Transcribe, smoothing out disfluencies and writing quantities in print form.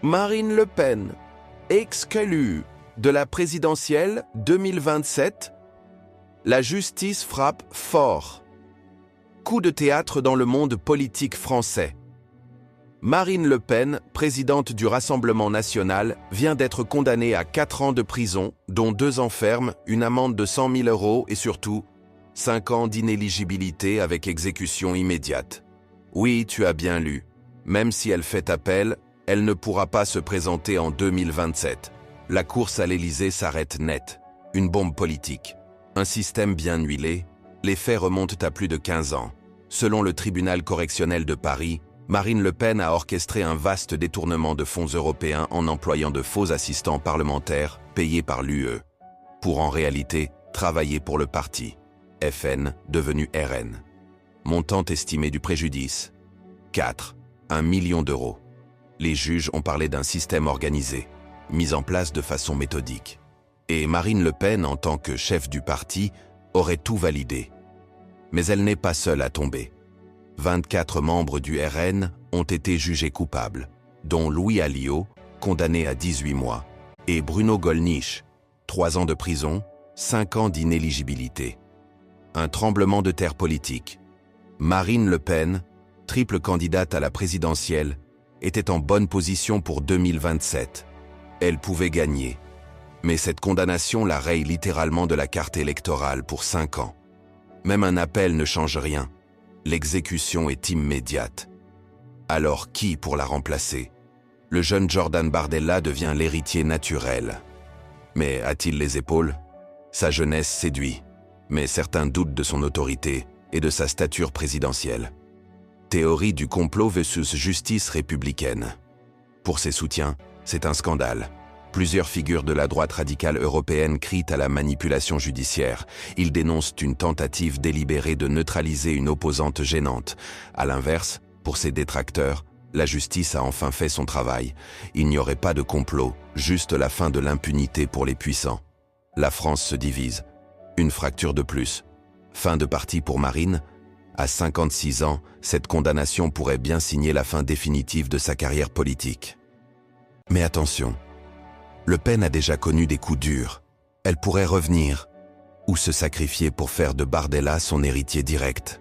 Marine Le Pen, exclue de la présidentielle 2027. La justice frappe fort. Coup de théâtre dans le monde politique français. Marine Le Pen, présidente du Rassemblement national, vient d'être condamnée à 4 ans de prison, dont 2 ans ferme, une amende de 100 000 € et surtout 5 ans d'inéligibilité avec exécution immédiate. Oui, tu as bien lu. Même si elle fait appel, elle ne pourra pas se présenter en 2027. La course à l'Élysée s'arrête net. Une bombe politique. Un système bien huilé. Les faits remontent à plus de 15 ans. Selon le tribunal correctionnel de Paris, Marine Le Pen a orchestré un vaste détournement de fonds européens en employant de faux assistants parlementaires payés par l'UE, pour en réalité travailler pour le parti, FN, devenu RN. Montant estimé du préjudice, 1 million d'euros. Les juges ont parlé d'un système organisé, mis en place de façon méthodique. Et Marine Le Pen, en tant que chef du parti, aurait tout validé. Mais elle n'est pas seule à tomber. 24 membres du RN ont été jugés coupables, dont Louis Alliot, condamné à 18 mois, et Bruno Gollnisch, 3 ans de prison, 5 ans d'inéligibilité. Un tremblement de terre politique. Marine Le Pen, triple candidate à la présidentielle, était en bonne position pour 2027. Elle pouvait gagner. Mais cette condamnation la raye littéralement de la carte électorale pour 5 ans. Même un appel ne change rien. L'exécution est immédiate. Alors qui pour la remplacer? Le jeune Jordan Bardella devient l'héritier naturel. Mais a-t-il les épaules? Sa jeunesse séduit, mais certains doutent de son autorité et de sa stature présidentielle. Théorie du complot versus justice républicaine. Pour ses soutiens, c'est un scandale. Plusieurs figures de la droite radicale européenne crient à la manipulation judiciaire. Ils dénoncent une tentative délibérée de neutraliser une opposante gênante. À l'inverse, pour ses détracteurs, la justice a enfin fait son travail. Il n'y aurait pas de complot, juste la fin de l'impunité pour les puissants. La France se divise. Une fracture de plus. Fin de parti pour Marine. À 56 ans, cette condamnation pourrait bien signer la fin définitive de sa carrière politique. Mais attention, Le Pen a déjà connu des coups durs. Elle pourrait revenir ou se sacrifier pour faire de Bardella son héritier direct.